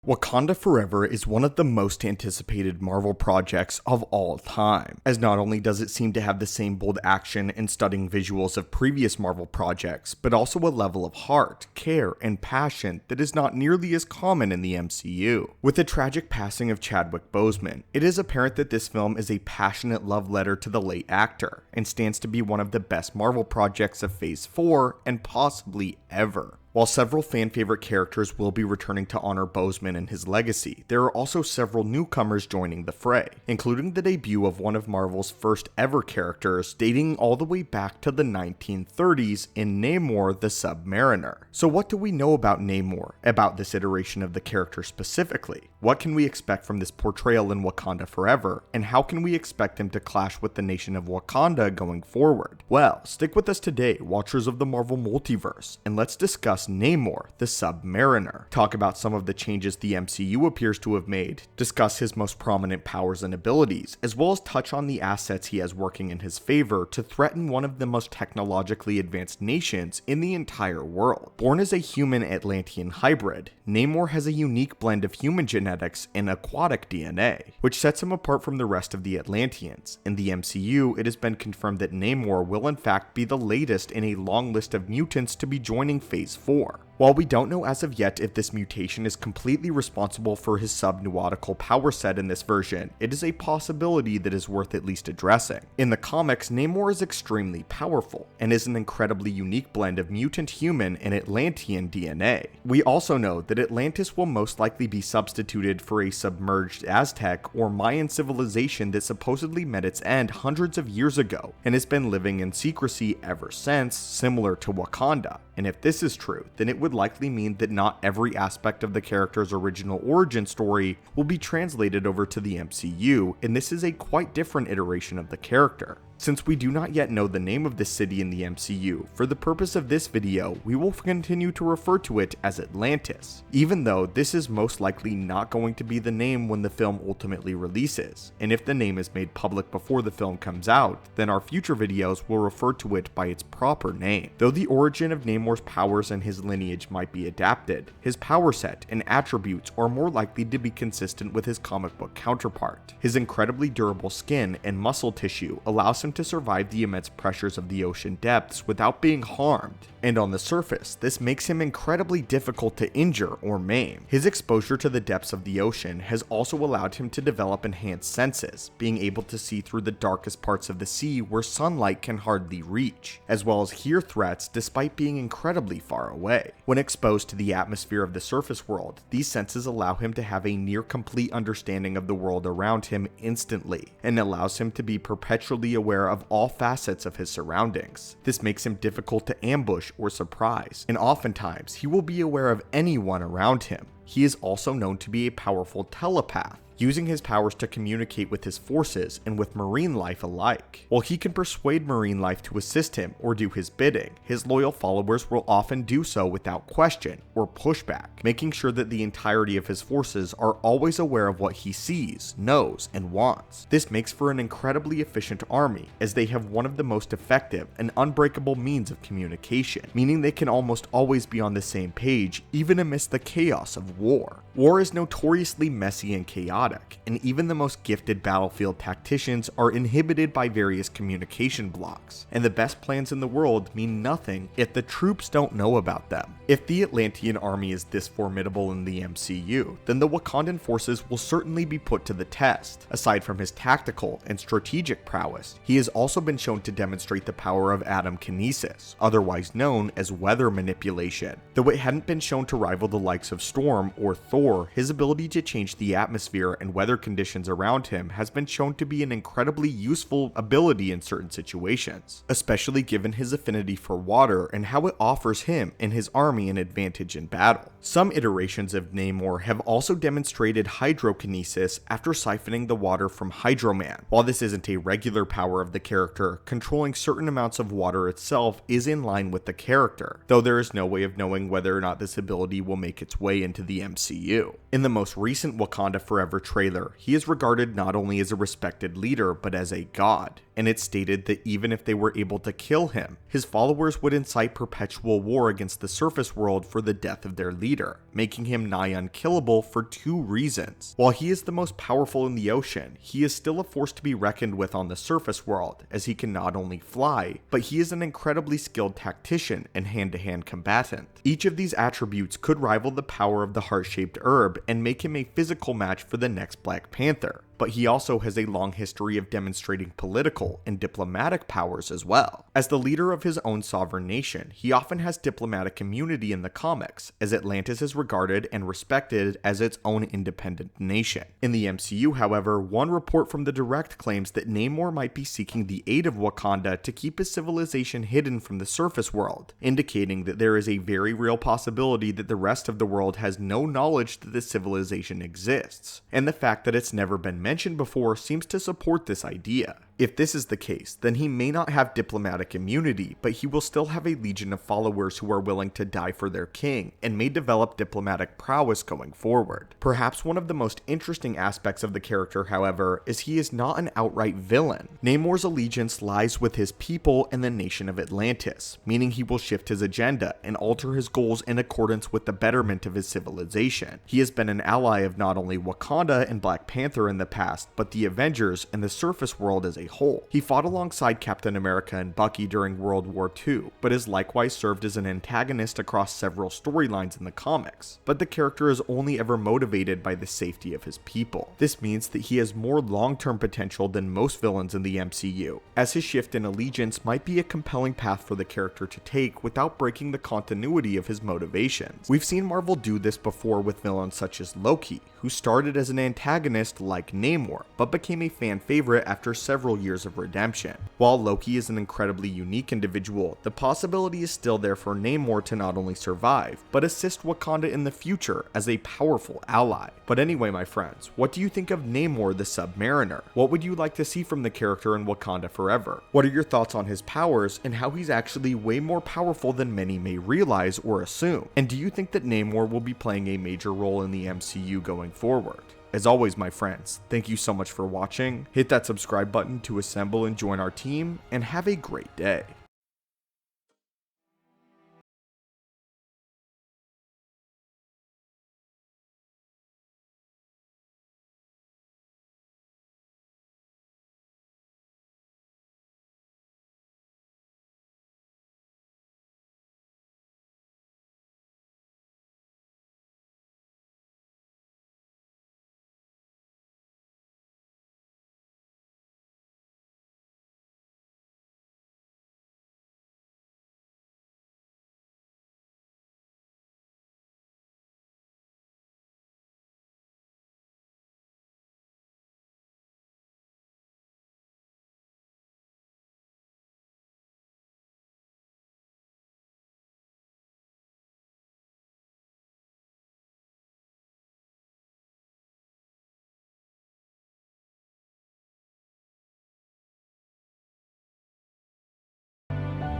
Wakanda Forever is one of the most anticipated Marvel projects of all time, as not only does it seem to have the same bold action and stunning visuals of previous Marvel projects, but also a level of heart, care, and passion that is not nearly as common in the MCU. With the tragic passing of Chadwick Boseman, it is apparent that this film is a passionate love letter to the late actor, and stands to be one of the best Marvel projects of Phase 4 and possibly ever. While several fan-favorite characters will be returning to honor Boseman and his legacy, there are also several newcomers joining the fray, including the debut of one of Marvel's first ever characters dating all the way back to the 1930s in Namor the Submariner. So what do we know about Namor, about this iteration of the character specifically? What can we expect from this portrayal in Wakanda Forever, and how can we expect him to clash with the nation of Wakanda going forward? Well, stick with us today, watchers of the Marvel Multiverse, and let's discuss Namor the Submariner, talk about some of the changes the MCU appears to have made, discuss his most prominent powers and abilities, as well as touch on the assets he has working in his favor to threaten one of the most technologically advanced nations in the entire world. Born as a human Atlantean hybrid, Namor has a unique blend of human genetics and aquatic DNA, which sets him apart from the rest of the Atlanteans. In the MCU, it has been confirmed that Namor will in fact be the latest in a long list of mutants to be joining Phase 4. While we don't know as of yet if this mutation is completely responsible for his subnautical power set in this version, it is a possibility that is worth at least addressing. In the comics, Namor is extremely powerful, and is an incredibly unique blend of mutant human and Atlantean DNA. We also know that Atlantis will most likely be substituted for a submerged Aztec or Mayan civilization that supposedly met its end hundreds of years ago, and has been living in secrecy ever since, similar to Wakanda. And if this is true, then it would likely mean that not every aspect of the character's original origin story will be translated over to the MCU, and this is a quite different iteration of the character. Since we do not yet know the name of this city in the MCU, for the purpose of this video, we will continue to refer to it as Atlantis, even though this is most likely not going to be the name when the film ultimately releases, and if the name is made public before the film comes out, then our future videos will refer to it by its proper name. Though the origin of Namor's powers and his lineage might be adapted, his power set and attributes are more likely to be consistent with his comic book counterpart. His incredibly durable skin and muscle tissue allows him to survive the immense pressures of the ocean depths without being harmed, and on the surface, this makes him incredibly difficult to injure or maim. His exposure to the depths of the ocean has also allowed him to develop enhanced senses, being able to see through the darkest parts of the sea where sunlight can hardly reach, as well as hear threats despite being incredibly far away. When exposed to the atmosphere of the surface world, these senses allow him to have a near complete understanding of the world around him instantly, and allows him to be perpetually aware of all facets of his surroundings. This makes him difficult to ambush or surprise, and oftentimes he will be aware of anyone around him. He is also known to be a powerful telepath, using his powers to communicate with his forces and with marine life alike. While he can persuade marine life to assist him or do his bidding, his loyal followers will often do so without question or pushback, making sure that the entirety of his forces are always aware of what he sees, knows, and wants. This makes for an incredibly efficient army, as they have one of the most effective and unbreakable means of communication, meaning they can almost always be on the same page even amidst the chaos of war. War is notoriously messy and chaotic, and even the most gifted battlefield tacticians are inhibited by various communication blocks, and the best plans in the world mean nothing if the troops don't know about them. If the Atlantean army is this formidable in the MCU, then the Wakandan forces will certainly be put to the test. Aside from his tactical and strategic prowess, he has also been shown to demonstrate the power of atom kinesis, otherwise known as weather manipulation. Though it hadn't been shown to rival the likes of Storm or Thor, his ability to change the atmosphere and weather conditions around him has been shown to be an incredibly useful ability in certain situations, especially given his affinity for water and how it offers him and his army an advantage in battle. Some iterations of Namor have also demonstrated hydrokinesis after siphoning the water from Hydro-Man. While this isn't a regular power of the character, controlling certain amounts of water itself is in line with the character, though there is no way of knowing whether or not this ability will make its way into the MCU. In the most recent Wakanda Forever trailer, he is regarded not only as a respected leader, but as a god, and it's stated that even if they were able to kill him, his followers would incite perpetual war against the surface world for the death of their leader, making him nigh unkillable for two reasons. While he is the most powerful in the ocean, he is still a force to be reckoned with on the surface world, as he can not only fly, but he is an incredibly skilled tactician and hand-to-hand combatant. Each of these attributes could rival the power of the heart-shaped herb and make him a physical match for the next Black Panther. But he also has a long history of demonstrating political and diplomatic powers as well. As the leader of his own sovereign nation, he often has diplomatic immunity in the comics, as Atlantis is regarded and respected as its own independent nation. In the MCU, however, one report from the Direct claims that Namor might be seeking the aid of Wakanda to keep his civilization hidden from the surface world, indicating that there is a very real possibility that the rest of the world has no knowledge that this civilization exists, and the fact that it's never been mentioned before seems to support this idea. If this is the case, then he may not have diplomatic immunity, but he will still have a legion of followers who are willing to die for their king, and may develop diplomatic prowess going forward. Perhaps one of the most interesting aspects of the character, however, is he is not an outright villain. Namor's allegiance lies with his people and the nation of Atlantis, meaning he will shift his agenda and alter his goals in accordance with the betterment of his civilization. He has been an ally of not only Wakanda and Black Panther in the past, but the Avengers and the surface world as a whole. He fought alongside Captain America and Buckley during World War II, but has likewise served as an antagonist across several storylines in the comics. But the character is only ever motivated by the safety of his people. This means that he has more long-term potential than most villains in the MCU, as his shift in allegiance might be a compelling path for the character to take without breaking the continuity of his motivations. We've seen Marvel do this before with villains such as Loki, who started as an antagonist like Namor, but became a fan favorite after several years of redemption. While Loki is an incredibly unique individual, the possibility is still there for Namor to not only survive, but assist Wakanda in the future as a powerful ally. But anyway, my friends, what do you think of Namor the Submariner? What would you like to see from the character in Wakanda Forever? What are your thoughts on his powers and how he's actually way more powerful than many may realize or assume? And do you think that Namor will be playing a major role in the MCU going forward? As always, my friends, thank you so much for watching. Hit that subscribe button to assemble and join our team, and have a great day.